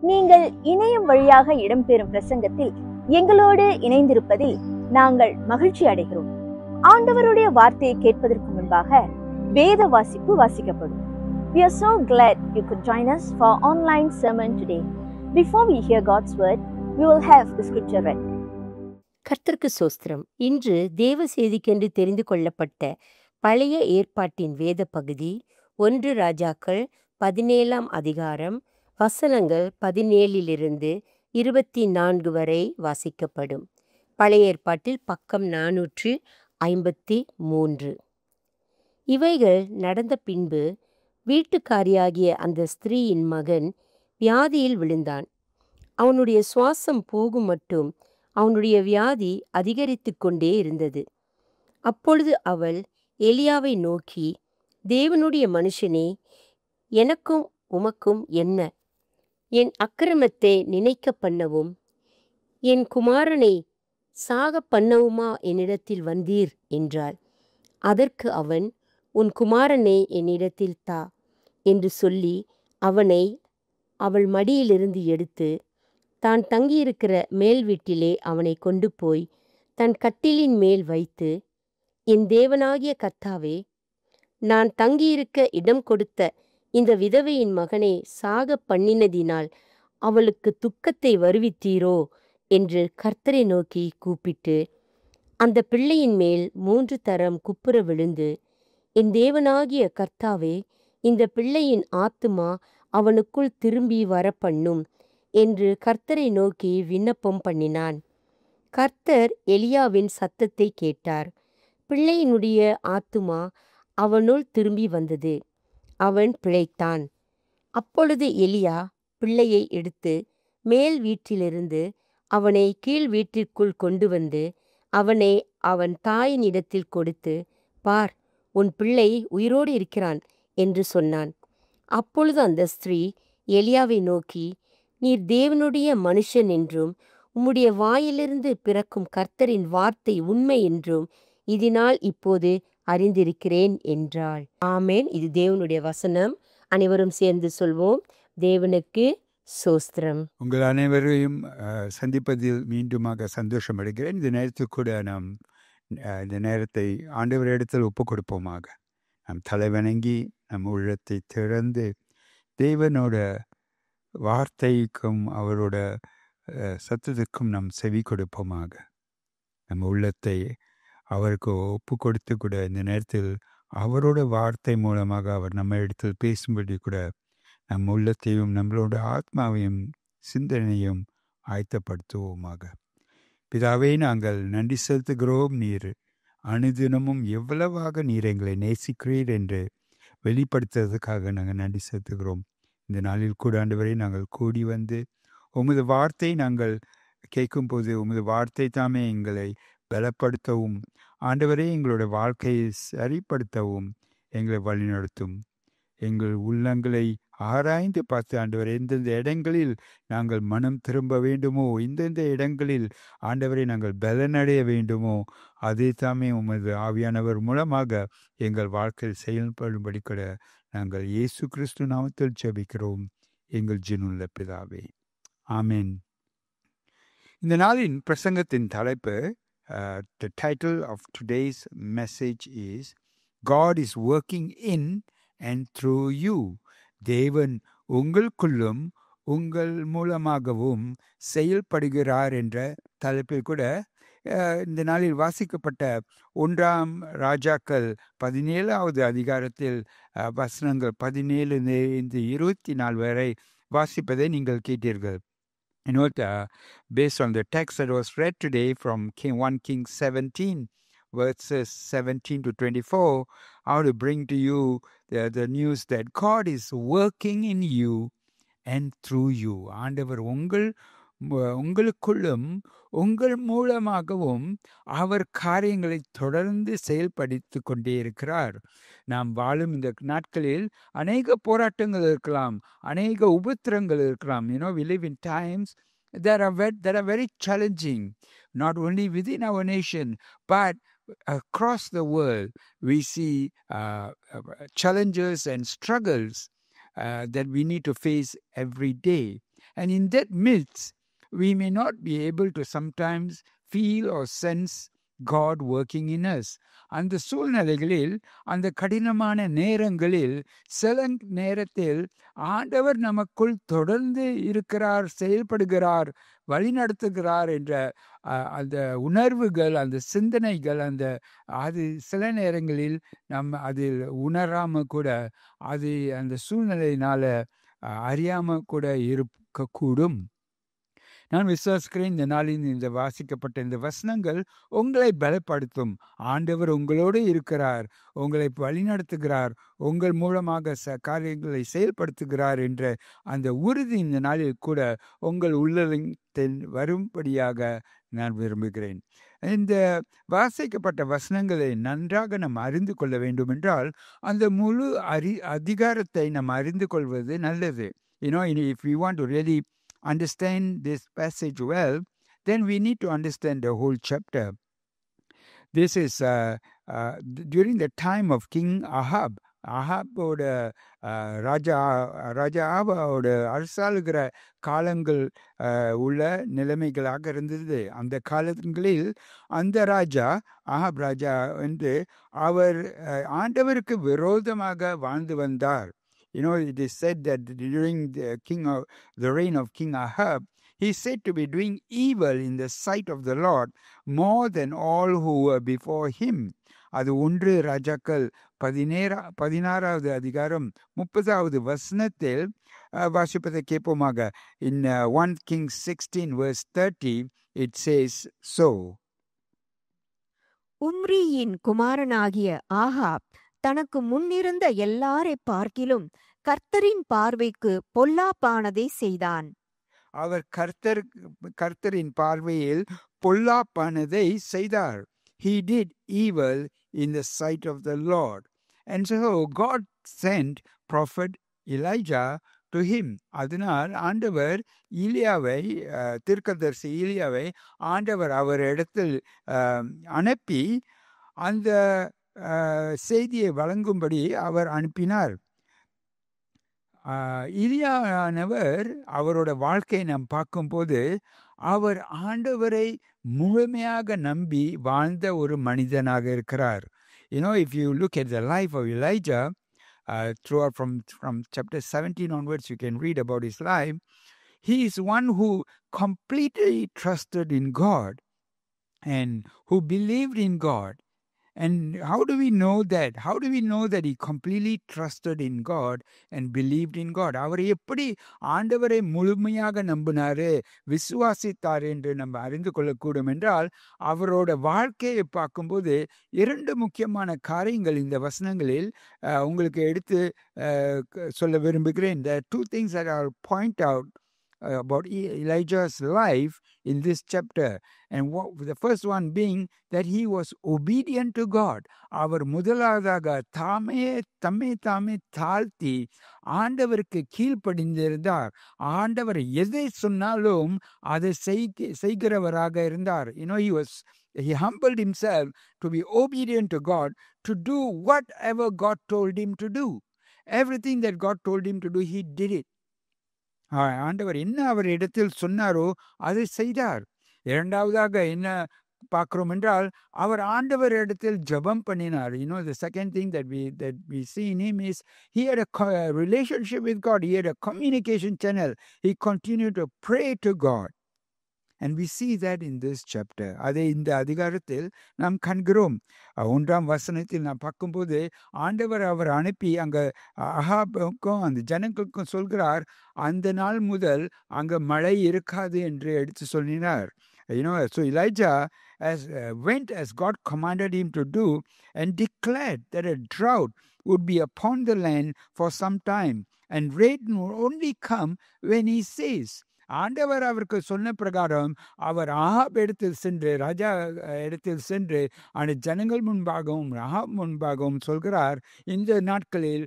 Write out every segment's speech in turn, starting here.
நீங்கள் இணையம் வழியாக இடம்பெறும் பிரசங்கத்தில் எங்களோடு இணைந்திருப்பதில் நாங்கள் மகிழ்ச்சி அடைகிறோம். ஆண்டவருடைய வார்த்தையை கேட்பதற்கு முன்பாக வேத வாசிப்பு வாசிக்கப்படும். We are so glad you could join us for online sermon today. Before we hear God's word, we will have the scripture read. கர்த்தருக்கு சோஸ்திரம். இன்று தேவ செய்திக்கென்று தெரிந்து கொள்ளப்பட்ட பழைய ஏற்பாட்டின் வேத பகுதி 1 ராஜாக்கள் 17ஆம் அதிகாரம் வசனங்கள் 17 24 வரை வாசிக்கப்படும். பழைய ஏற்பாட்டில் பக்கம் 453. இவைகள் நடந்த பின்பு வீட்டுக்காரியாகிய அந்த ஸ்திரீயின் மகன் வியாதியில் விழுந்தான். அவனுடைய சுவாசம் போகும் மட்டும் அவனுடைய வியாதி அதிகரித்து கொண்டே இருந்தது. அப்பொழுது அவள் எலியாவை நோக்கி, தேவனுடைய மனுஷனே, எனக்கும் உமக்கும் என்ன? என் அக்கிரமத்தை நினைக்க பண்ணவும் என் குமாரனை சாக பண்ணவுமா என்னிடத்தில் வந்தீர் என்றாள். அதற்கு அவன், உன் குமாரனை என்னிடத்தில் தா என்று சொல்லி அவனை அவள் மடியிலிருந்து எடுத்து தான் தங்கியிருக்கிற மேல் வீட்டிலே அவனை கொண்டு போய் தன் கட்டிலின் மேல் வைத்து, என் தேவனாகிய கர்த்தாவே, நான் தங்கியிருக்க இடம் கொடுத்த இந்த விதவையின் மகனை சாக பண்ணினதினால் அவளுக்கு துக்கத்தை வருவித்தீரோ என்று கர்த்தரை நோக்கி கூப்பிட்டு அந்த பிள்ளையின் மேல் 3 தரம் குப்புற விழுந்து, என் தேவனாகிய கர்த்தாவே, இந்த பிள்ளையின் ஆத்துமா அவனுக்குள் திரும்பி வரப்பண்ணும் என்று கர்த்தரை நோக்கி விண்ணப்பம் பண்ணினான். கர்த்தர் எலியாவின் சத்தத்தை கேட்டார். பிள்ளையினுடைய ஆத்துமா அவனுள் திரும்பி வந்தது. அவன் பிழைத்தான். அப்பொழுது எலியா பிள்ளையை எடுத்து மேல் வீட்டிலிருந்து அவனை கீழ் வீட்டிற்குள் கொண்டு வந்து அவனை அவன் தாயின் இடத்தில் கொடுத்து, பார், உன் பிள்ளை உயிரோடு இருக்கிறான் என்று சொன்னான். அப்பொழுது அந்த ஸ்திரீ எலியாவை நோக்கி, நீர் தேவனுடைய மனுஷன் என்றும் உம்முடைய வாயிலிருந்து பிறக்கும் கர்த்தரின் வார்த்தை உண்மை என்றும் இதனால் இப்போது அறிந்திருக்கிறேன் என்றாள். ஆமேன். இது தேவனுடைய வசனம். அனைவரும் சேர்ந்து சொல்வோம், தேவனுக்கு சோஸ்திரம். உங்கள் அனைவரையும் சந்திப்பதில் மீண்டுமாக சந்தோஷம் அடைகிறேன். இந்த நேரத்தில் கூட நாம் இந்த நேரத்தை ஆண்டவரிடத்தில் ஒப்பு கொடுப்போமாக. நம் தலைவணங்கி நம் உள்ளத்தை திறந்து தேவனோட வார்த்தைக்கும் அவரோட சத்தத்துக்கும் நாம் செவி கொடுப்போமாக. நம்ம உள்ளத்தை அவருக்கு ஒப்பு கொடுத்து கூட இந்த நேரத்தில் அவரோட வார்த்தை மூலமாக அவர் நம்ம இடத்தில் பேசும்படி கூட நம் உள்ளத்தையும் நம்மளோட ஆத்மாவையும் சிந்தனையும் ஆயத்தப்படுத்துவோமாக. பிதாவே, நாங்கள் நன்றி செலுத்துகிறோம். நீர் அனுதினமும் எவ்வளவாக நீர் எங்களை நேசிக்கிறீர் என்று வெளிப்படுத்துறதுக்காக நாங்கள் நன்றி செலுத்துகிறோம். இந்த நாளில் கூட ஆண்டவரை நாங்கள் கூடி வந்து உமது வார்த்தை நாங்கள் கேட்கும்போது உமது வார்த்தை தாமே எங்களை பலப்படுத்தவும் ஆண்டவரே எங்களோட வாழ்க்கையை சரிப்படுத்தவும் எங்களை வழிநடத்தும். எங்கள் உள்ளங்களை ஆராய்ந்து பார்த்து ஆண்டவரே, எந்தெந்த இடங்களில் நாங்கள் மனம் திரும்ப வேண்டுமோ, எந்தெந்த இடங்களில் ஆண்டவரை நாங்கள் பலனடைய வேண்டுமோ, அதே தாமே உமது ஆவியானவர் மூலமாக எங்கள் வாழ்க்கையில் செயல்படும்படி கூட நாங்கள் இயேசு கிறிஸ்து நாமத்தில் ஜெபிக்கிறோம் எங்கள் ஜீவனுள்ள பிதாவே, ஆமென். இந்த நாளின் பிரசங்கத்தின் தலைப்பு, the title of today's message is God is working in and through you. தேவன் உங்களுக்குள்ளும் உங்கள் மூலமாகவும் செயல்படுகிறார் என்ற தலைப்பில் கூட இந்த நாளில் வாசிக்கப்பட்ட 1 ராஜாக்கள் 17வது அதிகாரத்தில் வசனங்கள் 17-24 வரை வாசிப்பதை நீங்கள் கேட்டீர்கள். You know, based on the text that was read today from 1 Kings 17, verses 17 to 24, I want to bring to you the news that God is working in you and through you. ஆண்டவர் உங்களுக்குள்ளும் உங்கள் மூலமாகவும் அவர் காரியங்களை தொடர்ந்து செயல்படுத்தி கொண்டே இருக்கிறார். நாம் வாழும் இந்த நாட்களில் அநேக போராட்டங்கள் இருக்கலாம், அநேக உபத்திரங்கள் இருக்கலாம். We live in times that are very challenging, not only within our nation but across the world. We see challenges and struggles that we need to face every day. And in that midst, we may not be able to sometimes feel or sense God working in us. அந்த சூழ்நிலைகளில், அந்த கடினமான நேரங்களில், சில நேரத்தில் ஆண்டவர் நமக்குள் தொடர்ந்து இருக்கிறார், செயல்படுகிறார், வழிநடத்துகிறார் என்ற அந்த உணர்வுகள், அந்த சிந்தனைகள், அது சில நேரங்களில் நம்ம அதில் உணராம கூட, அது அந்த சூழ்நிலையினால அறியாம கூட இருக்கக்கூடும். நான் விசுவாசிக்கிறேன், இந்த நாளில் இந்த வாசிக்கப்பட்ட இந்த வசனங்கள் உங்களை பலப்படுத்தும். ஆண்டவர் உங்களோடு இருக்கிறார், உங்களை வழிநடத்துகிறார், உங்கள் மூலமாக காரியங்களை செயல்படுத்துகிறார் என்ற அந்த உறுதி இந்த நாளில் கூட உங்கள் உள்ளத்தில் வரும்படியாக நான் விரும்புகிறேன். இந்த வாசிக்கப்பட்ட வசனங்களை நன்றாக நாம் அறிந்து கொள்ள வேண்டும் என்றால், அந்த முழு அதிகாரத்தை நாம் அறிந்து கொள்வது நல்லது. If we want to really understand this passage well, then we need to understand the whole chapter. This is during the time of King Ahab. அஹாபோட ராஜாவோட அரசாளுகிற காலங்கள் உள்ள நிலைமைகளாக இருந்தது. அந்த காலங்களில் அந்த ராஜா, அஹாப் ராஜா வந்து அவர் ஆண்டவருக்கு விரோதமாக வாழ்ந்து வந்தார். It is said that during the reign of King Ahab, he is said to be doing evil in the sight of the Lord more than all who were before him. அது 1 ராஜாக்கள் 16வது அதிகாரம் 30வது வசனத்தில் வாசிப்பதை கேட்போமாக. In 1 Kings 16 verse 30, it says so. உம்ரியின் குமாரனாகிய Ahab தனக்கு முன்னிருந்த எல்லாரை பார்க்கிலும் கர்த்தரின் பார்வைக்கு பொல்லாப்பானதை செய்தான். அவர் கர்த்தரின் பார்வையில் பொல்லாப்பானதை செய்தார். He did evil in the sight of the Lord. And so God sent prophet Elijah to him. அதனால் ஆண்டவர் தீர்க்கதரிசி ஈலியாவை ஆண்டவர் அவர் இடத்தில் அனுப்பி அந்த செய்தியை வழங்கும்படி அவர் அனுப்பினார். இலியானவர் அவரோட வாழ்க்கையை நாம் பார்க்கும்போது அவர் ஆண்டவரை முழுமையாக நம்பி வாழ்ந்த ஒரு மனிதனாக இருக்கிறார். If you look at the life of Elijah, throughout from chapter 17 onwards, you can read about his life. He is one who completely trusted in God and who believed in God. And how do we know that? How do we know that he completely trusted in God and believed in God? அவர் எப்படி ஆண்டவரை முழுமையாக நம்பினாரு, விசுவாசித்தார் என்று நம்ம அறிந்து கொள்ளக்கூடும் என்றால், அவரோட வாழ்க்கையை பார்க்கும்போது 2 முக்கியமான காரியங்கள் இந்த வசனங்களில் உங்களுக்கு எடுத்து சொல்ல விரும்புகிறேன். There are 2 things that I'll point out about Elijah's life in this chapter. And the first one being that he was obedient to God. அவர் முதலாவதாக தம்மை தாழ்த்தி ஆண்டவருக்கு கீழ்ப்படிந்திருந்தார். ஆண்டவர் எதை சொன்னாலும் அதை செய்கிறவராக இருந்தார். He humbled himself to be obedient to God, to do whatever God told him to do. Everything that God told him to do, he did it. ஆண்டவர் என்ன அவர் இடத்தில் சொன்னாரோ அதை செய்தார். இரண்டாவதாக என்ன பார்க்கிறோம் என்றால், அவர் ஆண்டவர் இடத்தில் ஜெபம் பண்ணினார். The second thing that we see in him is he had a relationship with God. He had a communication channel. He continued to pray to God. And we see that in this chapter. அதை இந்த அதிகாரத்தில் நாம் காண்கிறோம். 1ஆம் வசனத்தில் நாம் பார்க்கும்போது ஆண்டவர் அவர் அனுப்பி அங்கே அகாபுக்கும் அந்த ஜனங்களுக்கும் சொல்கிறார், அந்த நாள் முதல் அங்கே மழை இருக்காது என்று எடுத்து சொல்லினார். So Elijah went as God commanded him to do and declared that a drought would be upon the land for some time and rain would only come when he says. ஆண்டவர் அவருக்கு சொன்ன பிரகாரம் அவர் ஆகாப் இடத்தில் சென்று, ராஜா இடத்தில் சென்று அந்த ஜனங்கள் முன்பாகவும் ஆகாப் முன்பாகவும் சொல்கிறார், இந்த நாட்களில்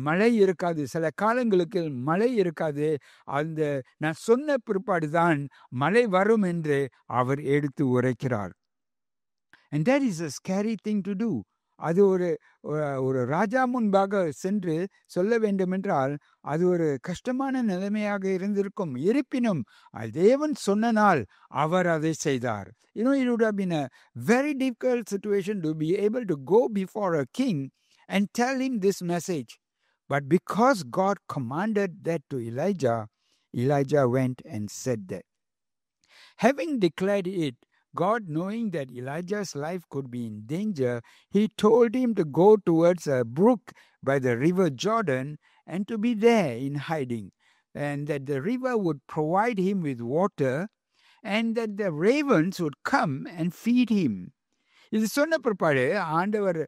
மழை இருக்காது, சில காலங்களுக்கு மழை இருக்காது, அந்த நான் சொன்ன பிற்பாடுதான் மழை வரும் என்று அவர் எடுத்து உரைக்கிறார். And that is a scary thing to do. அது ஒரு ராஜா முன்பாக சென்று சொல்ல வேண்டுமென்றால் அது ஒரு கஷ்டமான நிலைமையாக இருந்திருக்கும். இருப்பினும் தேவன் சொன்ன நாள் அவர் அதை செய்தார். You know, it would have been a very difficult situation to be able to go before a king and tell him this message. But because God commanded that to Elijah, Elijah went and said that. Having declared it, God, knowing that Elijah's life could be in danger, he told him to go towards a brook by the river Jordan and to be there in hiding, and that the river would provide him with water, and that the ravens would come and feed him. இது சொன்ன பிற்பாடு ஆண்டவர்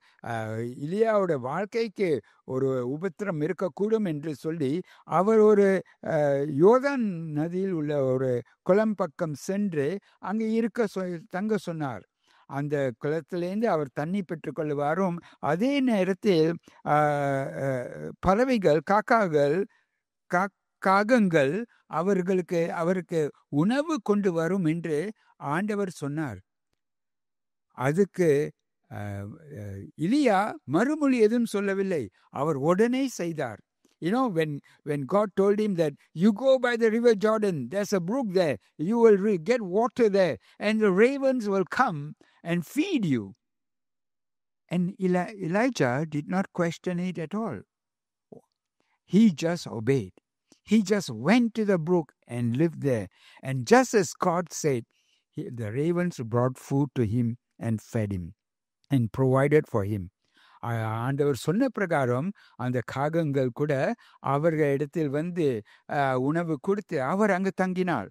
இலியாவோட வாழ்க்கைக்கு ஒரு உபத்திரம் இருக்கக்கூடும் என்று சொல்லி அவர் ஒரு யோர்தான் நதியில் உள்ள ஒரு குளம் பக்கம் சென்று அங்கே தங்க சொன்னார். அந்த குளத்திலேருந்து அவர் தண்ணி பெற்றுக்கொள்வாரும். அதே நேரத்தில் பறவைகள் காகங்கள் அவருக்கு உணவு கொண்டு வரும் என்று ஆண்டவர் சொன்னார். அதுக்கு இலியா மறுமொழி எதுவும் சொல்லவில்லை. அவர் உடனே செய்தார். You know, when God told him that you go by the river Jordan, there's a brook there, you will get water there, and the ravens will come and feed you. And Elijah did not question it at all. He just obeyed. He just went to the brook and lived there. And just as God said, the ravens brought food to him and fed him and provided for him. ஆண்டவர் சொன்ன பிரகாரம் அந்த காகங்கள் கூட அவர்கள் இடத்தில் வந்து உணவு கொடுத்து அவர் அங்கு தங்கினார்.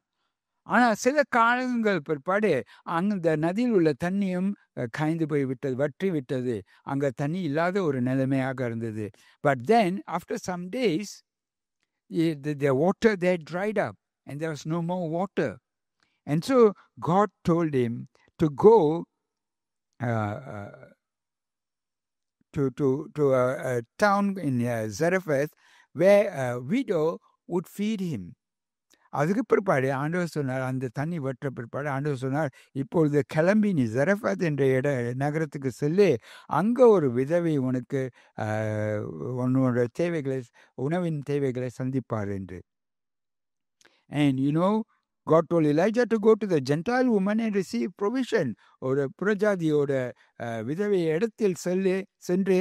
ஆனால் சில காலங்கள் பிற்பாடு அந்த நதியில் உள்ள தண்ணியும் காய்ந்து போய் விட்டது, வற்றி விட்டது. அங்கே தண்ணி இல்லாத ஒரு நிலைமையாக இருந்தது. But then after some days the water there dried up and there was no more water. And so God told him to go to a town in Zarephath where a widow would feed him. அதுக்கு பிற்பாடு ஆண்டவர் சொன்னார், அந்த தண்ணி வற்ற பிற்பாடு ஆண்டவர் சொன்னார், இப்பொழுது கிளம்பி நீ ஜரஃபாத் என்ற நகரத்துக்கு செல்லு, அங்கே ஒரு விதவை உனக்கு உன்னோட உணவின் தேவைகளை சந்திப்பார் என்று. And you know, God told Elijah to go to the Gentile woman and receive provision. ஒரு புறஜாதியோட விதவை இடத்தில் சென்று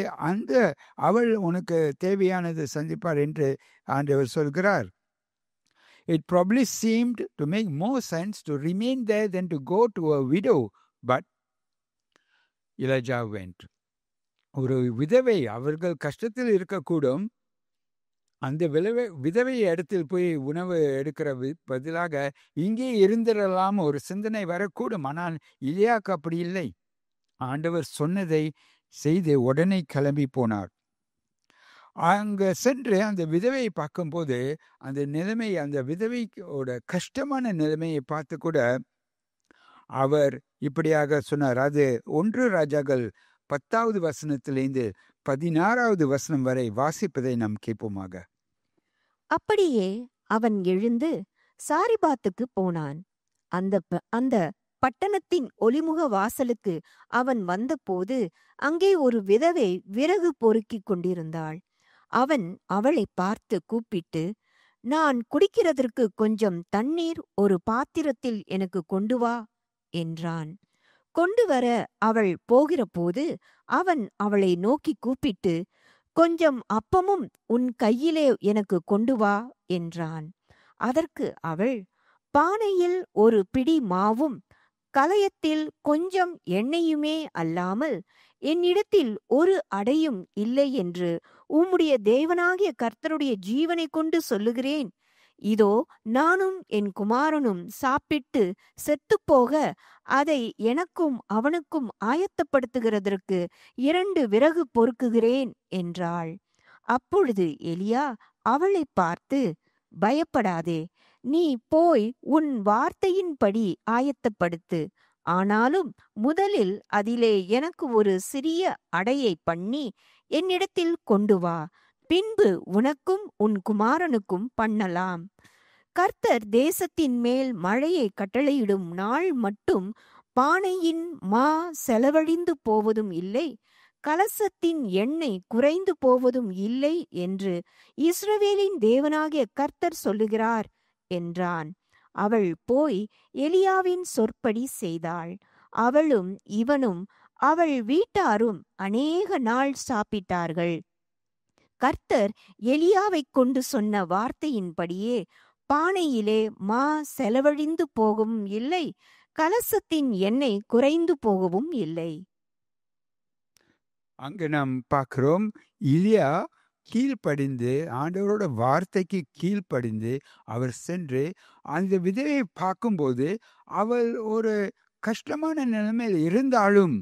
அவள் உனக்கு தேவையானது சந்திப்பார் என்று ஆண்டவர் சொல்கிறார். It probably seemed to make more sense to remain there than to go to a widow, but Elijah went. ஒரு விதவை அவர்கள் கஷ்டத்தில் இருக்கக்கூடும், அந்த விதவை இடத்தில் போய் உணவு எடுக்கிற பதிலாக இங்கே இருந்திடலாம் ஒரு சிந்தனை வரக்கூடும். ஆனால் இலியாக்கு அப்படி இல்லை. ஆண்டவர் சொன்னதை செய்து உடனே கிளம்பி போனார். அங்கே சென்று அந்த விதவையை பார்க்கும்போது அந்த நிலைமை, அந்த விதவையோட கஷ்டமான நிலைமையை பார்த்து கூட அவர் இப்படியாக சொன்னார். அது 1 ராஜாக்கள் 10வது வசனத்திலிருந்து 16வது வசனம் வரை வாசிப்பதை நாம் கேட்போமாக. அப்படியே அவன் எழுந்து சாரிபாத்துக்கு போனான். அந்த பட்டணத்தின் ஒலிமுக வாசலுக்கு அவன் வந்தபோது அங்கே ஒரு விதவை விறகு பொறுக்கிக் கொண்டிருந்தாள். அவன் அவளை பார்த்து கூப்பிட்டு, நான் குடிக்கிறதற்கு கொஞ்சம் தண்ணீர் ஒரு பாத்திரத்தில் எனக்கு கொண்டு வா என்றான். கொண்டு வர அவள் போகிறபோது அவன் அவளை நோக்கி கூப்பிட்டு, கொஞ்சம் அப்பமும் உன் கையிலே எனக்கு கொண்டு வா என்றான். அதற்கு அவள், பானையில் ஒரு பிடி மாவும் கலயத்தில் கொஞ்சம் எண்ணெயுமே அல்லாமல் என்னிடத்தில் ஒரு அடையும் இல்லை என்று உம்முடைய தேவனாகிய கர்த்தருடைய ஜீவனை கொண்டு சொல்லுகிறேன். இதோ நானும் என் குமாரனும் சாப்பிட்டு செத்துப்போக அதை எனக்கும் அவனுக்கும் ஆயத்தப்படுத்துகிறதற்கு 2 விறகு பொறுக்குகிறேன் என்றாள். அப்பொழுது எலியா அவளை பார்த்து, பயப்படாதே, நீ போய் உன் வார்த்தையின்படி ஆயத்தப்படுத்து. ஆனாலும் முதலில் அதிலே எனக்கு ஒரு சிறிய அடையை பண்ணி என்னிடத்தில் கொண்டு வா. பின்பு உனக்கும் உன் குமாரனுக்கும் பண்ணலாம். கர்த்தர் தேசத்தின் மேல் மழையை கட்டளையிடும் நாள் மட்டும் பானையின் மா செலவழிந்து போவதும் இல்லை, கலசத்தின் எண்ணெய் குறைந்து போவதும் இல்லை என்று இஸ்ரவேலின் தேவனாகிய கர்த்தர் சொல்லுகிறார் என்றான். அவள் போய் எலியாவின் சொற்படி செய்தாள். அவளும் இவனும் அவள் வீட்டாரும் அநேக நாள் சாப்பிட்டார்கள். கர்த்தர் எலியாவைக் கொண்டு சொன்ன வார்த்தையின்படியே பானையிலே மா செலவழிந்து போகவும் இல்லை, கலசத்தின் எண்ணெய் குறைந்து போகவும் இல்லை. அங்கு நாம் பார்க்கிறோம், இலியா கீழ்ப்படிந்து, ஆண்டவரோட வார்த்தைக்கு கீழ்ப்படிந்து அவர் சென்று அந்த விதவையை பார்க்கும்போது அவள் ஒரு கஷ்டமான நிலைமையில் இருந்தாலும்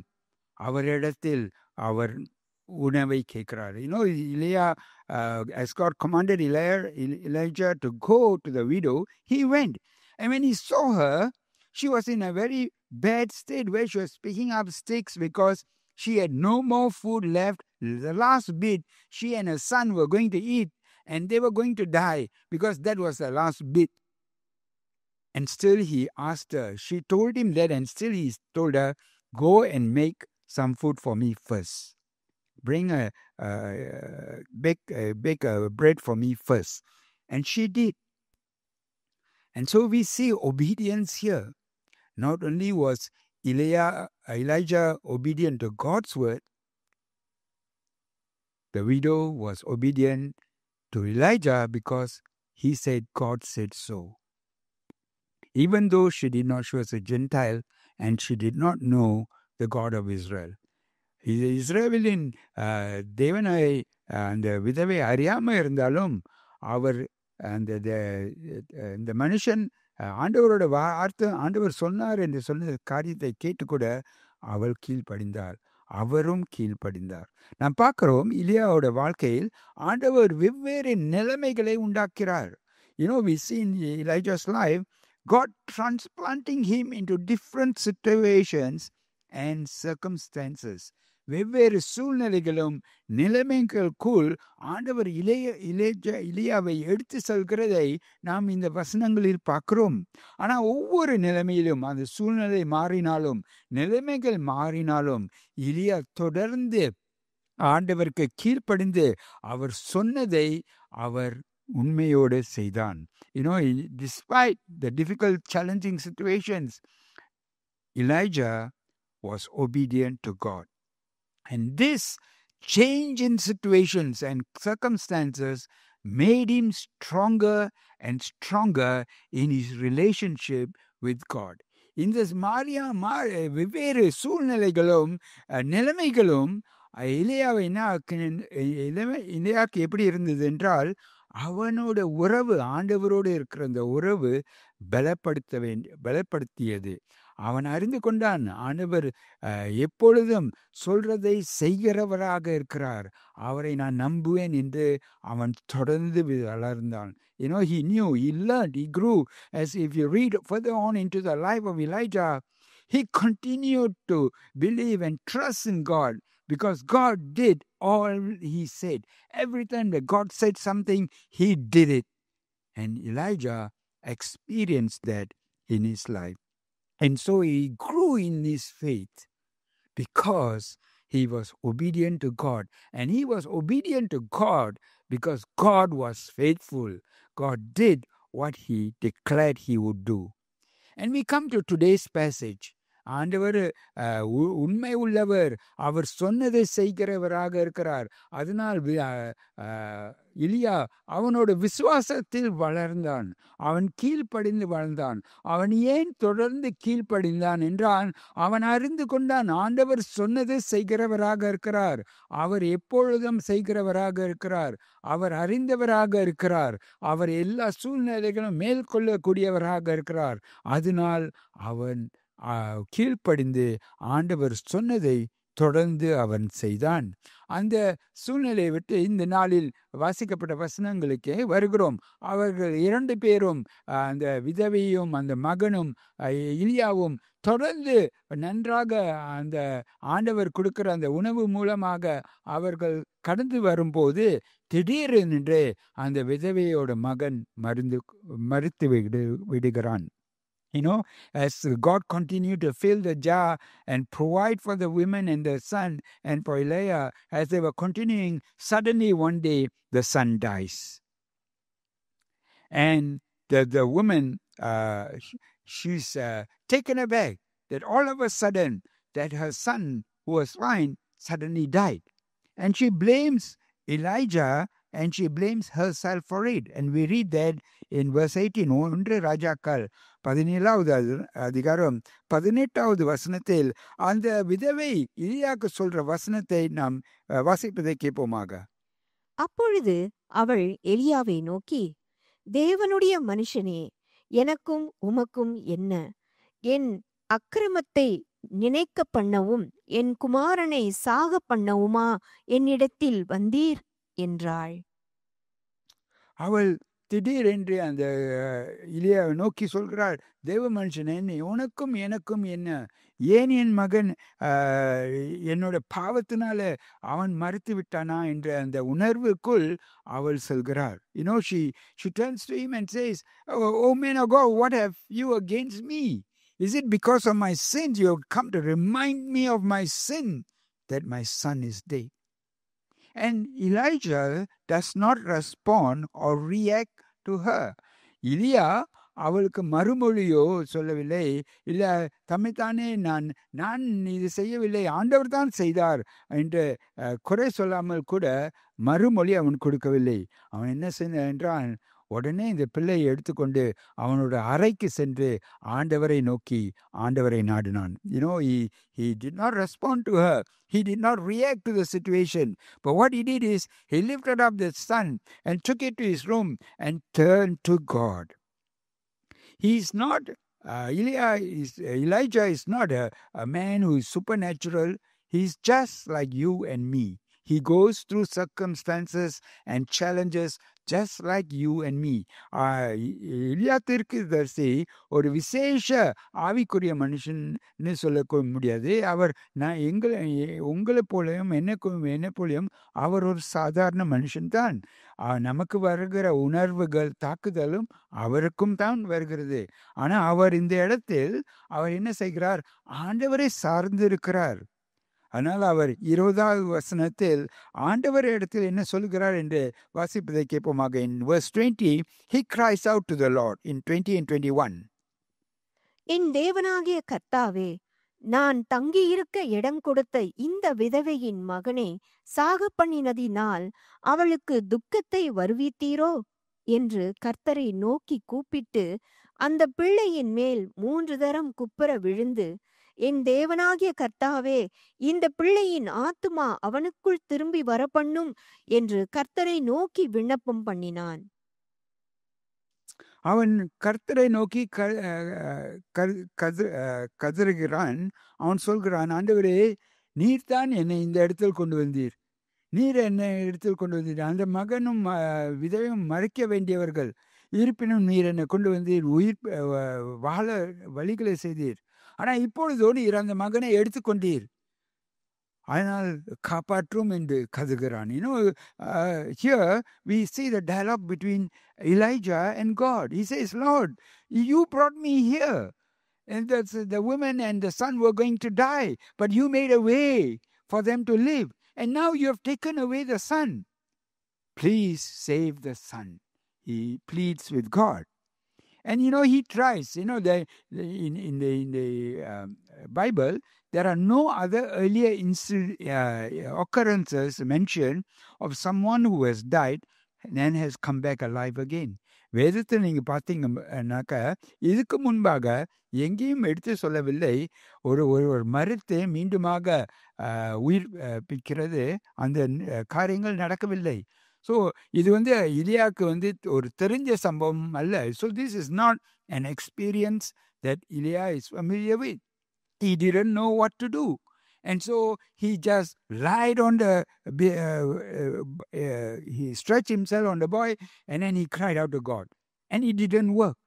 அவரிடத்தில் அவர் உணவை கேட்கிறார். Elijah, as God commanded Elijah to go to the widow, he went. And when he saw her, she was in a very bad state where she was picking up sticks because she had no more food left. The last bit she and her son were going to eat, and they were going to die because that was the last bit. And still he asked her. She told him that, and still he told her, go and make some food for me first. Bring bake a bread for me first. And she did. And so we see obedience here. Not only was Elijah obedient to God's word, the widow was obedient to Elijah because he said God said so. Even though she was a Gentile and she did not know the God of Israel. இஸ்ரவேலின் தேவனை அந்த விதவை அறியாமல் இருந்தாலும் அவர் இந்த மனுஷன் ஆண்டவரோட வார்த்தை, ஆண்டவர் சொன்னார் என்று சொன்ன காரியத்தை கேட்டுக்கூட அவள் கீழ்ப்படிந்தார், அவரும் கீழ்ப்படிந்தார். நாம் பார்க்கிறோம், இலியாவோட வாழ்க்கையில் ஆண்டவர் வெவ்வேறு நிலைமைகளை உண்டாக்கிறார். We see in Elijah's life God transplanting him into different situations and circumstances. வெவ்வேறு சூழ்நிலைகளும் நிலைமைகளுக்குள் ஆண்டவர் இலியாவை எடுத்து செல்கிறதை நாம் இந்த வசனங்களில் பார்க்கிறோம். ஆனால் ஒவ்வொரு நிலைமையிலும் அந்த சூழ்நிலை மாறினாலும் நிலைமைகள் மாறினாலும் இலியா தொடர்ந்து ஆண்டவருக்கு கீழ்ப்படிந்து அவர் சொன்னதை அவர் உண்மையோடு செய்தான். Despite the difficult, challenging situations, Elijah was obedient to God. And this change in situations and circumstances made him stronger and stronger in his relationship with God. இந்த வெவ்வேறு சூழ்நிலைகளும் நிலைமைகளும் இலியாவுக்கு எப்படி இருந்தது என்றால், அவனோட உறவு, ஆண்டவரோடு இருக்கிற அந்த உறவு பலப்படுத்தியது. அவன் அறிந்து கொண்டான், ஆண்டவர் எப்பொழுதும் சொல்றதை செய்கிறவராக இருக்கிறார், அவரை நான் நம்புவேன் என்று அவன் தொடர்ந்து வளர்ந்தான். He knew, he learned, he grew. As if you read further on into the life of Elijah, he continued to believe and trust in God because God did all he said. Every time that God said something, he did it. And Elijah experienced that in his life. And so he grew in his faith because he was obedient to God. And he was obedient to God because God was faithful. God did what he declared he would do. And we come to today's passage. ஆண்டவர் உண்மை உள்ளவர், அவர் சொன்னதை செய்கிறவராக இருக்கிறார். அதனால் இலியா அவனோட விசுவாசத்தில் வளர்ந்தான், அவன் கீழ்ப்படிந்து வளர்ந்தான். அவன் ஏன் தொடர்ந்து கீழ்ப்படிந்தான் என்றால், அவன் அறிந்து கொண்டான், ஆண்டவர் சொன்னதை செய்கிறவராக இருக்கிறார், அவர் எப்பொழுதும் செய்கிறவராக இருக்கிறார், அவர் அறிந்தவராக இருக்கிறார், அவர் எல்லா சூழ்நிலைகளும் மேற்கொள்ளக்கூடியவராக இருக்கிறார். அதனால் அவன் கீழ்ப்படிந்து ஆண்டவர் சொன்னதை தொடர்ந்து அவன் செய்தான். அந்த சூழ்நிலையை விட்டு இந்த நாளில் வாசிக்கப்பட்ட வசனங்களுக்கே வருகிறோம். அவர்கள் 2 பேரும், அந்த விதவையும் அந்த மகனும் இலியாவும் தொடர்ந்து நன்றாக அந்த ஆண்டவர் கொடுக்கிற அந்த உணவு மூலமாக அவர்கள் கடந்து வரும்போது திடீரென்று அந்த விதவையோட மகன் மரித்து விடுகிறான். As God continued to fill the jar and provide for the women and the son and for Elijah, as they were continuing, suddenly one day the son dies. And the woman, she's taken aback that all of a sudden that her son who was fine suddenly died. And she blames Elijah and she blames herself for it. And we read that in verse 18, ஒன்று ராஜாக்கள் 17வது அதிகாரம் 18வது வசனத்தில் அந்த விதவை எலியாக்கு சொல்ற வசனத்தை நாம் வாசிப்பதை கேட்போமாக. அப்பொழுது அவள் எலியாவை நோக்கி, தேவனுடைய மனுஷனே, எனக்கும் உமக்கும் என்ன? என் அக்கிரமத்தை நினைக்க பண்ணவும் என் குமாரனை சாக பண்ணவுமா என்னிடத்தில் வந்தீர் என்றாள். அவள் திடீரென்று அந்த எலியாவை நோக்கி சொல்கிறாள், தேவ மனுஷனே, உனக்கும் எனக்கும் என்ன? ஏன் என் மகன் என்னோட பாவத்தினால அவன் மறுத்து விட்டானா என்ற அந்த உணர்வுக்குள் அவள் சொல்கிறாள். She turns to him and says, oh man of God, what have you against me? Is it because of my sins you have come to remind me of my sin that my son is dead? And Elijah does not respond or react to her. Elia அவளுக்கு மறுமொழியோ சொல்லவில்லை. இல்ல, தம்மைத்தானே நான் இது செய்யவில்லை, ஆண்டவர் தான் செய்தார் என்று குறை சொல்லாமல் கூட மறுமொழி அவன் கொடுக்கவில்லை. அவன் என்ன செய்தான் என்றால், உடனே இந்த பிள்ளையை எடுத்துக்கொண்டு அவனோட அறைக்கு சென்று ஆண்டவரை நோக்கி ஆண்டவரை நாடினான். He did not respond to her. He did not react to the situation. But what he did is, he lifted up the son and took it to his room and turned to God. He is not, Elijah is not a man who is supernatural. He is just like you and me. He goes through circumstances and challenges just like you and me. எலியா தீர்க்கதரிசி ஒரு விசேஷ ஆவிக்குரிய மனுஷன்னு சொல்ல முடியாது. அவர் உங்களை போலையும் என்னை போலையும் அவர் ஒரு சாதாரண மனுஷன்தான். நமக்கு வருகிற உணர்வுகள் தாக்குதலும் அவருக்கும் தான் வருகிறது. ஆனா அவர் இந்த இடத்தில் அவர் என்ன செய்கிறார்? ஆண்டவரை சார்ந்திருக்கிறார். ஆனால் அவர் 20வது வசனத்தில் ஆண்டவர் இடத்தில் என்ன சொல்கிறார் என்று வாசிப்பதை கேட்போமாக. In verse 20, he cries out to the Lord in 20 and 21. என் தேவனாகிய கர்த்தாவே, நான் தங்கியிருக்க இடம் கொடுத்த இந்த விதவையின் மகனை சாக பண்ணினதினால் அவளுக்கு துக்கத்தை வருவித்தீரோ என்று கர்த்தரை நோக்கி கூப்பிட்டு அந்த பிள்ளையின் மேல் 3 தரம் குப்புற விழுந்து, என் தேவனாகிய கர்த்தாவே, இந்த பிள்ளையின் ஆத்துமா அவனுக்குள் திரும்பி வரப்பண்ணும் என்று கர்த்தரை நோக்கி விண்ணப்பம் பண்ணினான். அவன் கர்த்தரை நோக்கி கதறுகிறான். அவன் சொல்கிறான், ஆண்டவரே, நீர் தான் என்னை இந்த இடத்தில் கொண்டு வந்தீர். நீர் என்னை இடத்தில் கொண்டு வந்தீர். அந்த மகனும் விதவையும் மறைக்க வேண்டியவர்கள். இருப்பினும் நீர் என்னை கொண்டு வந்தீர். உயிர் வாழ வழிகளை செய்தீர். ஆனால் இப்பொழுதோ நீர் அந்த மகனை எடுத்துக்கொண்டீர். அதனால் காப்பாற்றும் என்று கதறுகிறான். Here we see the dialogue between Elijah and God. He says, Lord, you brought me here. And the woman and the son were going to die, but you made a way for them to live. And now you have taken away the son. Please save the son. He pleads with God. And he tries. In the Bible, there are no other earlier occurrences mentioned of someone who has died and has come back alive again. வேதத்தை நீங்க பார்த்தீங்கன்னாக்கா, இதுக்கு முன்பாக எங்கேயும் எடுத்து சொல்லவில்லை ஒரு மரத்தை மீண்டுமாக உயிர் பிக்கிறது. அந்த காரியங்கள் நடக்கவில்லை. ஸோ இது எலியாவுக்கு ஒரு தெரிஞ்ச சம்பவம் அல்ல. So this is not an experience that Elia is familiar with. He didn't know what to do. And so he just lied on he stretched himself on the boy and then he cried out to God. And it didn't work.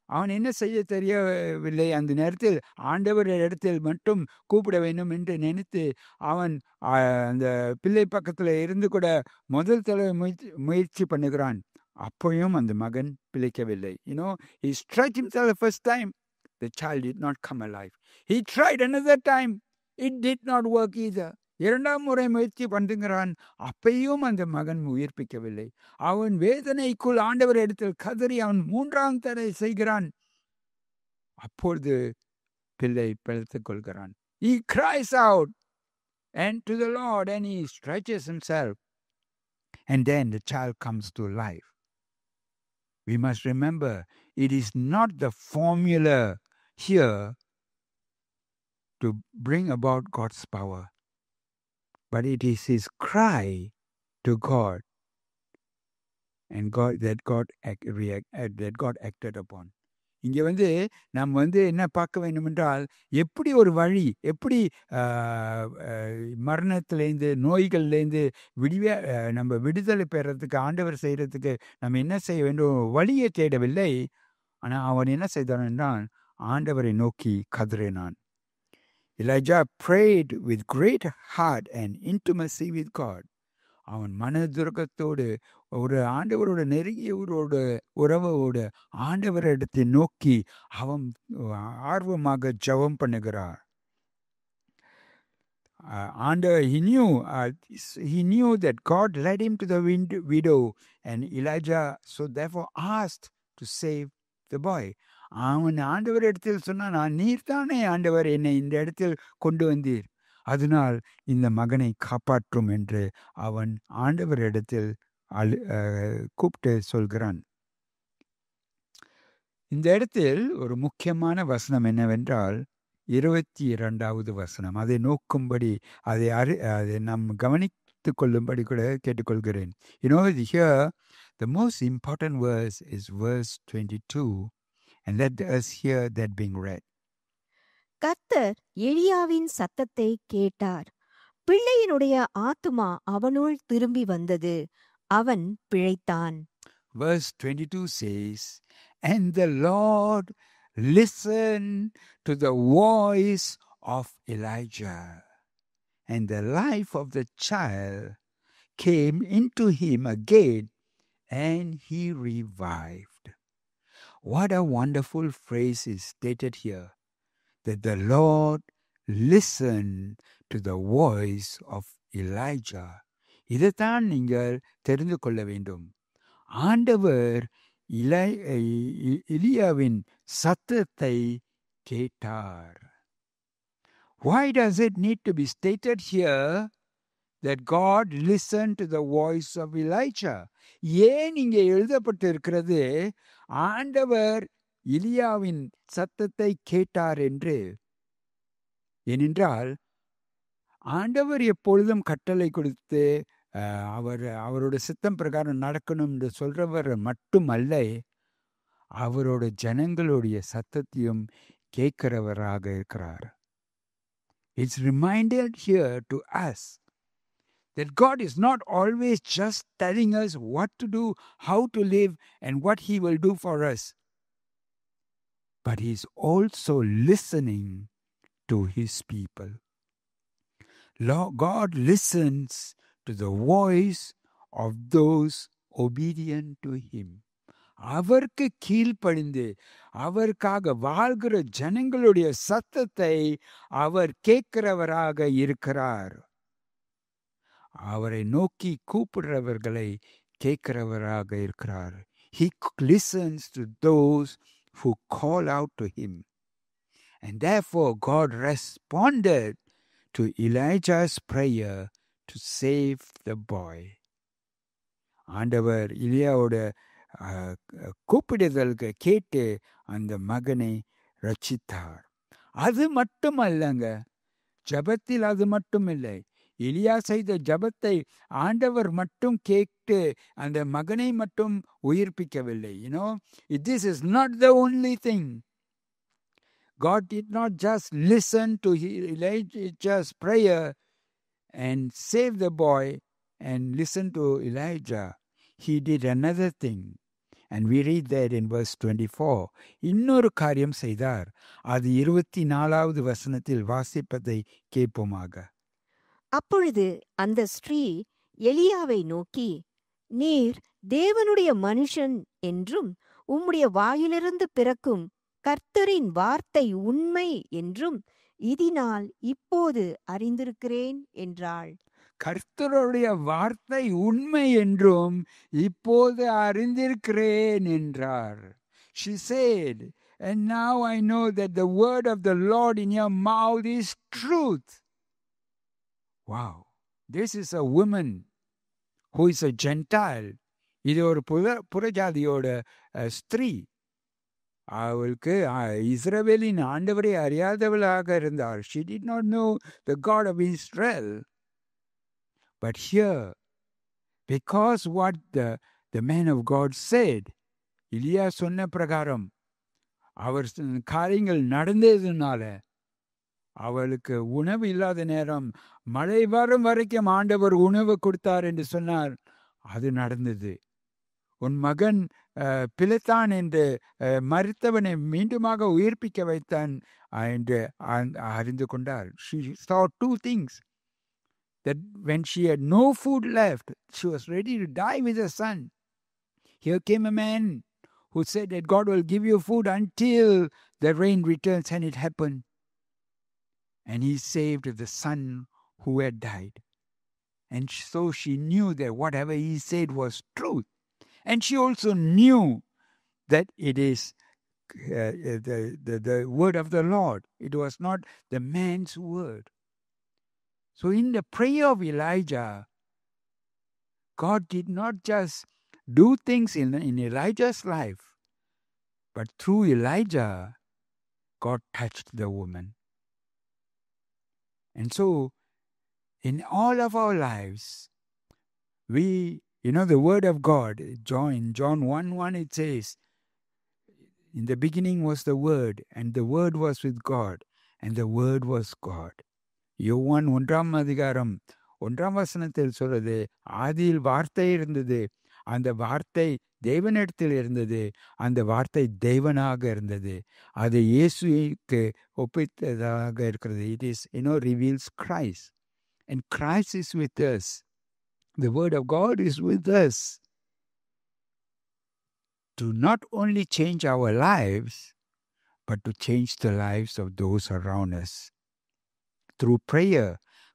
அவன் என்ன செய்ய தெரியவில்லை. அந்த நேரத்தில் ஆண்டவர் இடத்தில் மட்டும் கூப்பிட வேண்டும் என்று நினைத்து அவன் அந்த பிள்ளை பக்கத்தில் இருந்து கூட முதல் தடவை முயற்சி பண்ணுகிறான். அப்பயும் அந்த மகன் பிழைக்கவில்லை. He stretched himself the first time the child did not come alive. He tried another time. It did not work either. இரண்டாம் முறை முயற்சி பண்ணுகிறான், அப்பையும் அந்த மகன் உயிர்ப்பிக்கவில்லை. அவன் வேதனைக்குள் ஆண்டவர் இடத்தில் கதறி அவன் மூன்றாம் தடவை செய்கிறான். அப்பொழுது பிள்ளை பிழைத்துக் கொள்கிறான். He cries out and to the Lord and he stretches himself, and then the child comes to life. We must remember, it is not the formula here to bring about God's power, but it is his cry to God, and that God acted upon. இங்கே நம்ம என்ன பார்க்க வேண்டும் என்றால், எப்படி ஒரு வழி, எப்படி மரணத்திலேருந்து நோய்கள்லேருந்து நம்ம விடுதலை பெறத்துக்கு ஆண்டவர் செய்கிறதுக்கு நம்ம என்ன செய்ய வேண்டும், வழியை தேடவில்லை. ஆனால் அவன் என்ன செய்தான் என்றால் ஆண்டவரை நோக்கி கதறினான். Elijah prayed with great heart and intimacy with God. அவன் மனதுருக்கத்தோடு ஒரு ஆண்டவரோட நெருங்கிய உறவோடு ஆண்டவரிடத்தை நோக்கி அவன் ஆர்வமாக ஜெபம் பண்ணுகிறார். He knew that God led him to the widow, and Elijah so therefore asked to save the boy. அவன் ஆண்டவர் இடத்தில் சொன்னான், நீர்தானே ஆண்டவர் என்னை இந்த இடத்தில் கொண்டு வந்தீர், அதனால் இந்த மகனை காப்பாற்றும் என்று அவன் ஆண்டவர் இடத்தில் கூப்பிட்டு சொல்கிறான். இந்த இடத்தில் ஒரு முக்கியமான வசனம் என்னவென்றால் 22வது வசனம். அதை நோக்கும்படி அதை நாம் கவனித்து கொள்ளும்படி கூட கேட்டுக்கொள்கிறேன். Here the most important verse is verse 22, and let us hear that being read. கர்த்தர் எலியாவின் சத்தத்தை கேட்டார். பிள்ளையினுடைய ஆத்துமா அவனுள் திரும்பி வந்தது, அவன் பிழைத்தான். Verse 22 says, and the Lord listened to the voice of Elijah, and the life of the child came into him again, and he revived. What a wonderful phrase is stated here, that the Lord listened to the voice of Elijah. இதைத்தான் நீங்கள் தெரிந்து கொள்ள வேண்டும். ஆண்டவர் எலியாவின் சத்தத்தை கேட்டார். Why does it need to be stated here that God listened to the voice of Elijah? ஏன் இங்கே எழுதப்பட்டிருக்கிறது ஆண்டவர் எலியாவின் சத்தத்தை கேட்டார் என்று? ஏனென்றால் ஆண்டவர் எப்பொழுதும் கட்டளை கொடுத்து அவரோட சித்தம் பிரகாரம் நடக்கணும் என்று சொல்றவர் மட்டுமல்ல, அவரோட ஜனங்களுடைய சத்தத்தையும் கேட்கிறவராக இருக்கிறார். It's reminded here to us that God is not always just telling us what to do, how to live, and what He will do for us, but He is also listening to His people. God listens to the voice of those obedient to Him. அவருக்கு கீழ்ப்படிந்து அவருக்காக வாழ்கிற ஜனங்களுடைய சத்தத்தை அவர் கேட்கிறவராக இருக்கிறார். அவரை நோக்கி கூப்பிடுறவர்களை கேட்கிறவராக இருக்கிறார். He listens to those who call out to Him. And therefore God responded to Elijah's prayer to save the boy. ஆண்டவர் எலியாவோட கூப்பிடுதலுக்கு கேட்டு அந்த மகனை ரட்சித்தார். அது மட்டுமல்லங்க, ஜபத்தில் அது மட்டும் இல்லை, எலியா செய்த ஜபத்தை ஆண்டவர் மட்டும் கேட்டு அந்த மகனை மட்டும் உயிர்ப்பிக்கவில்லை. This is not the only thing. God did not just listen to Elijah's prayer and save the boy and listen to Elijah. He did another thing, and we read that in verse 24. இன்னொரு காரியம் செய்தார். அது 24வது வசனத்தில் வாசிப்பதை கேட்போமாக. அப்பொழுது அந்த ஸ்திரீ எலியாவை நோக்கி, நீர் தேவனுடைய மனுஷன் என்றும் உம்முடைய வாயிலிருந்து பிறக்கும் கர்த்தரின் வார்த்தை உண்மை என்றும் இதனால் இப்போது அறிந்திருக்கிறேன் என்றாள். கர்த்தருடைய வார்த்தை உண்மை என்றும் இப்போது அறிந்திருக்கிறேன் என்றார். She said, and now I know that the word of the Lord in your mouth is truth. Wow, this is a woman who is a Gentile. இது ஒரு புறஜாதியோட ஸ்திரீ. அவளுக்கு இஸ்ரவேலின் ஆண்டவரை அறியாதவளாக இருந்தார். She did not know the God of Israel. But here, because what the man of God said, இலியா சொன்ன பிரகாரம் அவர் காரியங்கள் நடந்ததுனால அவளுக்கு உணவு இல்லாத நேரம் மழை வரும் வரைக்கும் ஆண்டவர் உணவு கொடுத்தார் என்று சொன்னார். அது நடந்தது. உன் மகன் பிழைத்தான் என்று மரித்தவனை மீண்டுமாக உயிர்ப்பிக்க வைத்தான் என்று அறிந்து கொண்டார். She saw two things. That when she had no food left, she was ready to die with her son. Here came a man who said that God will give you food until the rain returns, and it happened. And he saved the son who had died. And so she knew that whatever he said was truth. And she also knew that it is the word of the Lord. It was not the man's word. So in the prayer of Elijah, God did not just do things in Elijah's life, but through Elijah, God touched the woman. And so, in all of our lives, we, the word of God, John 1:1, it says, in the beginning was the word, and the word was with God, and the word was God. யோவான் 1:1 சொல்றது, ஆதியில் வார்த்தை இருந்தது, அந்த வார்த்தை தேவனிடத்தில் இருந்தது, அந்த வார்த்தை தேவனாக இருந்தது, அது இயேசுவுக்கு ஒப்பித்ததாக இருக்கிறது. It is, reveals Christ, and Christ is with us. The word of God is with us to not only change our lives, but to change the lives of those around us. Through prayer,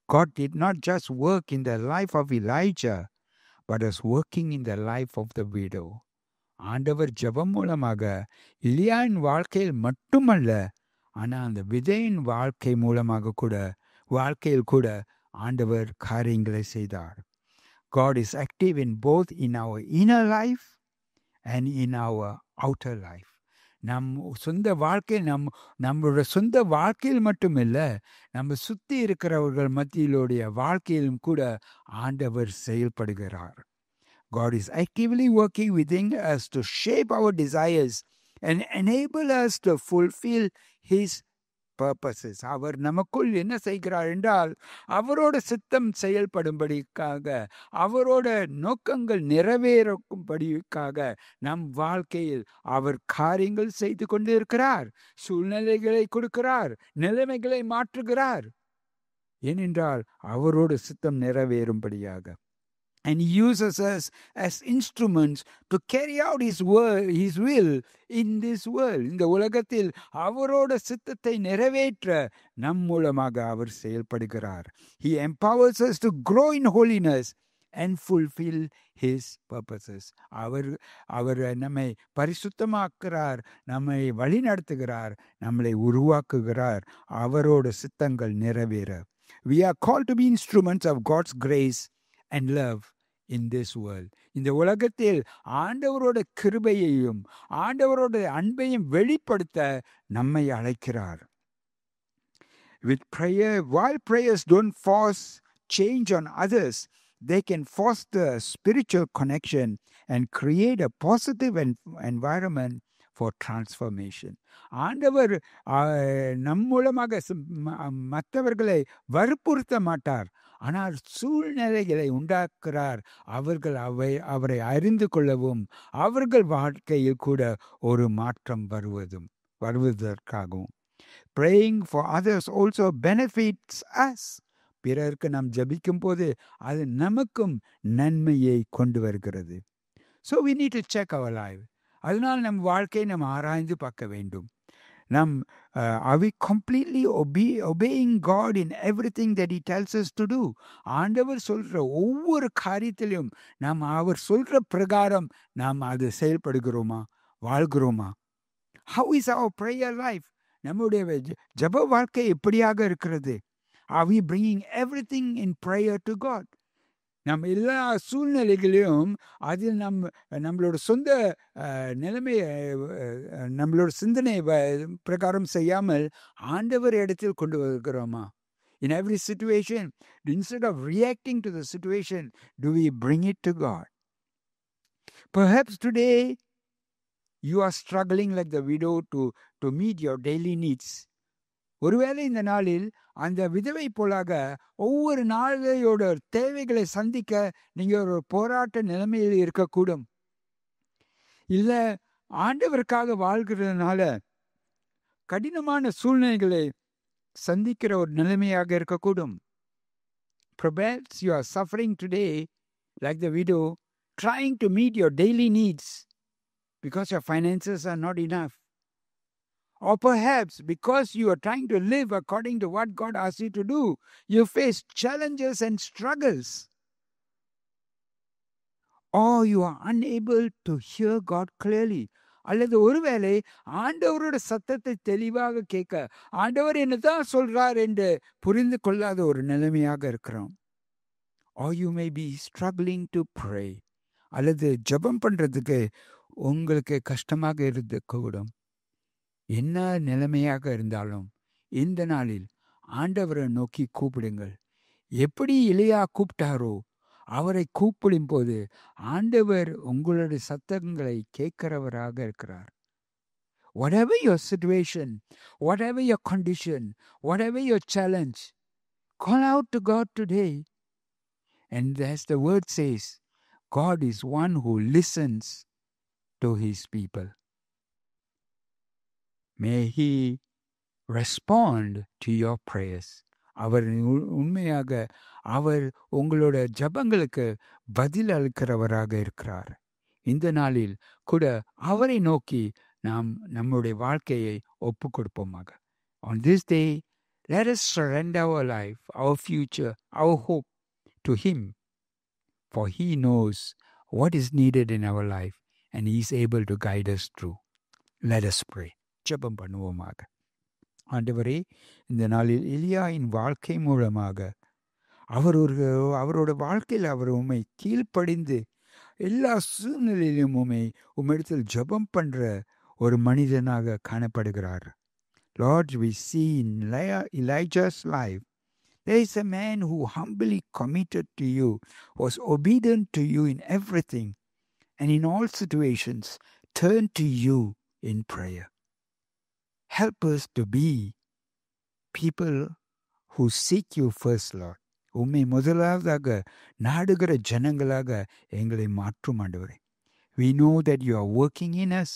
God did not just work in the life of Elijah, but was working in the life of the widow. ஆண்டவர் ஜெபம் மூலமாக இலியாவின் வாழ்க்கையில் மட்டுமல்ல, ஆனால் அந்த விதையின் வாழ்க்கையில் கூட ஆண்டவர் காரியங்களை செய்தார். God is active in both in our inner life and in our outer life. நம்மளோட சொந்த வாழ்க்கையில் மட்டுமில்ல, நம்ம சுத்தி இருக்கிறவர்கள் மத்தியிலுடைய வாழ்க்கையிலும் கூட ஆண்டவர் செயல்படுகிறார். God is actively working within us to shape our desires and enable us to fulfill His purposes. அவர் நமக்குள் என்ன செய்கிறார் என்றால், அவரோட சித்தம் செயல்படும்படிக்காக, அவரோட நோக்கங்கள் நிறைவேறும்படிக்காக நம் வாழ்க்கையில் அவர் காரியங்கள் செய்து கொண்டு இருக்கிறார். சூழ்நிலைகளை கொடுக்கிறார், நிலைமைகளை மாற்றுகிறார். ஏனென்றால் அவரோட சித்தம் நிறைவேறும்படியாக. And He uses us as instruments to carry out His will in this world. இந்த உலகத்தில் அவரோட சித்தத்தை நிறைவேற்ற நம் மூலமாக அவர் செயல்படுகிறார். He empowers us to grow in holiness and fulfill His purposes. அவர் நம்மை பரிசுத்தமாக்குகிறார், நம்மை வழிநடத்துகிறார், நம்மளை உருவாக்குகிறார், அவரோட சித்தங்கள் நிறைவேற. We are called to be instruments of God's grace and love in this world. இந்த உலகத்தில் ஆண்டவரோட கிருபையையும் ஆண்டவரோட அன்பையும் வெளிப்படுத்த நம்மை அழைக்கிறார். With prayer, while prayers don't force change on others, they can foster spiritual connection and create a positive environment for transformation. ஆண்டவர் நம் மூலமாக மற்றவர்களை வற்புறுத்த மாட்டார், ஆனால் சூழ்நிலைகளை உண்டாக்குறார். அவர்கள் அவரை அறிந்து கொள்ளவும் அவர்கள் வாழ்க்கையில் கூட ஒரு மாற்றம் வருவதற்காகவும். Praying for others also benefits us. பிறருக்கு நாம் ஜபிக்கும் போது அது நமக்கும் நன்மையை கொண்டு வருகிறது. So we need to check our life. அதனால் நம் வாழ்க்கையை நாம் ஆராய்ந்து பார்க்க வேண்டும். Are we completely obeying God in everything that He tells us to do? ஆண்டவர் சொல்ற ஒவ்வொரு காரியத்திலும் நாம் அவர் சொல்ற பிரகாரம் நாம் அது செயல்படுகிறோமா, வாழ்கிறோமா? How is our prayer life? நம்முடைய ஜெப வாழ்க்கை எப்படியாக இருக்கிறது? Are we bringing everything in prayer to God? நம்ம எல்லா சூழ்நிலைகளையும் அதில் நம்மளோட சொந்த நிலைமையை நம்மளோட சிந்தனை பிரகாரம் செய்யாமல் ஆண்டவர் இடத்தில் கொண்டு வருகிறோமா? In every situation, instead of reacting to the situation, do we bring it to God? Perhaps today you are struggling like the widow to meet your daily needs. ஒருவேளை இந்த நாளில் அந்த விதவை போலாக ஒவ்வொரு நாளையோட தேவைகளை சந்திக்க நீங்க ஒரு போராட்ட நிலைமையில் இருக்கக்கூடும். இல்ல ஆண்டவருக்காக வாழ்கிறதுனால கடினமான சூழ்நிலைகளை சந்திக்கிற ஒரு நிலைமையாக இருக்கக்கூடும். Perhaps you are suffering today like the widow, trying to meet your daily needs because your finances are not enough. Or perhaps because you are trying to live according to what God asks you to do, you face challenges and struggles. Or you are unable to hear God clearly. அல்லது ஒருவேளை ஆண்டவரோட சத்தத்தை தெளிவாக கேட்க ஆண்டவர் என்னதான் சொல்றார் என்று புரிந்து கொள்ளாத ஒரு நிலைமையாக இருக்கிறோம். Or you may be struggling to pray. அல்லது ஜெபம் பண்றதுக்கு உங்களுக்கு கஷ்டமாக இருக்கக்கூடும். என்ன நிலைமையாக இருந்தாலும் இந்த நாளில் ஆண்டவரை நோக்கி கூப்பிடுங்கள். எப்படி எலியா கூப்பிட்டாரோ அவரை கூப்பிடும் போது ஆண்டவர் உங்களுடைய சத்தங்களை கேட்கிறவராக இருக்கிறார். Whatever your situation, whatever your condition, whatever your challenge, call out to God today. And as the word says, God is one who listens to His people. May He respond to your prayers. அவர் உண்மையாக அவர் உங்களோட ஜபங்களுக்கு பதில் அளிக்கிறவராக இருக்கிறார். இந்த நாளில் கூட அவரை நோக்கி நாம் நம்முடைய வாழ்க்கையை ஒப்பு கொடுப்போமாக. On this day, let us surrender our life, our future, our hope to Him. For He knows what is needed in our life and He is able to guide us through. Let us pray. ஜெபம் பண்ணுவோமாக. ஆண்டவரே, இந்த நாளில் எலியாவின் வாழ்க்கை மூலமாக அவரோட வாழ்க்கையில் அவர் உம்மை கீழ்ப்படிந்து எல்லா சூழ்நிலையிலும் உம்மிடத்தில் ஜெபம் பண்ற ஒரு மனிதனாக காணப்படுகிறார். Lord, we see in Elijah's life, there is a man who humbly committed to you, was obedient to you in everything, and in all situations turned to you in prayer. Help us to be people who seek you first, Lord. உம்மை முதலாவதாக நாடுகிற ஜனங்களாக எங்களை மாற்றும் ஆண்டவரே. We know that you are working in us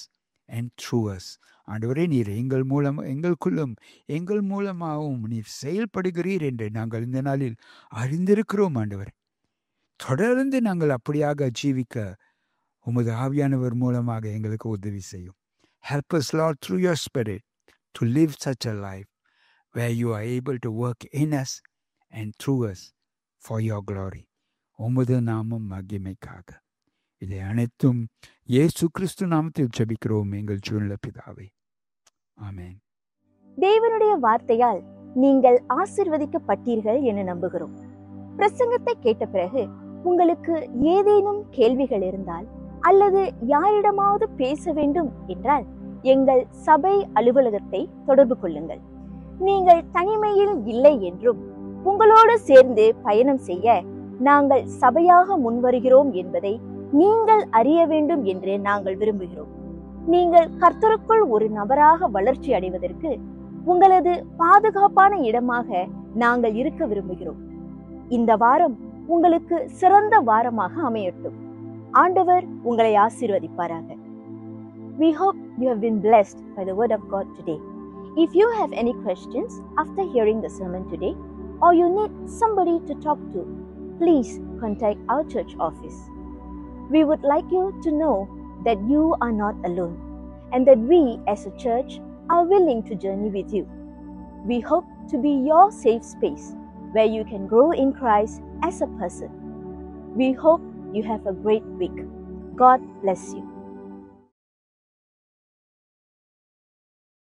and through us. ஆண்டவரே, நீர் எங்களுக்குள்ளும் எங்கள் மூலமாகவும் நீர் செயல்படுகிறீர் என்று நாங்கள் இந்த நாளில் அறிந்திருக்கிறோம் ஆண்டவரே. தொடர்ந்து நாங்கள் அப்படியாக ஜீவிக்க உமது ஆவியானவர் மூலமாக எங்களுக்கு உதவி செய்யும். Help us, Lord, through your Spirit, to live such a life where you are able to work in us and through us for your glory. உமது நாமம் மகிமைக்காக. இதை அனைத்தும் இயேசு கிறிஸ்து நாமத்தில் ஜெபிக்கிறோம் எங்கள் ஜீவனுள்ள பிதாவே. ஆமென். தேவனுடைய வார்த்தையால் நீங்கள் ஆசீர்வதிக்கப்பட்டீர்கள் என நம்புகிறோம். பிரசங்கத்தை கேட்ட பிறகு உங்களுக்கு ஏதேனும் கேள்விகள் இருந்தால் அல்லது யாரிடமாவது பேச வேண்டும் என்றால் எங்கள் சபை அலுவலகத்தை தொடர்பு கொள்ளுங்கள். நீங்கள் தனிமையில் இல்லை என்றும் உங்களோடு சேர்ந்து பயணம் செய்ய நாங்கள் சபையாக முன்வருகிறோம் என்பதை நீங்கள் அறிய வேண்டும் என்று நாங்கள் விரும்புகிறோம். நீங்கள் கர்த்தருக்குள் ஒரு நபராக வளர்ச்சி அடைவதற்கு உங்களது பாதுகாப்பான இடமாக நாங்கள் இருக்க விரும்புகிறோம். இந்த வாரம் உங்களுக்கு சிறந்த வாரமாக அமையட்டும். ஆண்டவர் உங்களை ஆசீர்வதிப்பாராக. We hope you have been blessed by the word of God today. If you have any questions after hearing the sermon today, or you need somebody to talk to, please contact our church office. We would like you to know that you are not alone and that we as a church are willing to journey with you. We hope to be your safe space where you can grow in Christ as a person. We hope you have a great week. God bless you.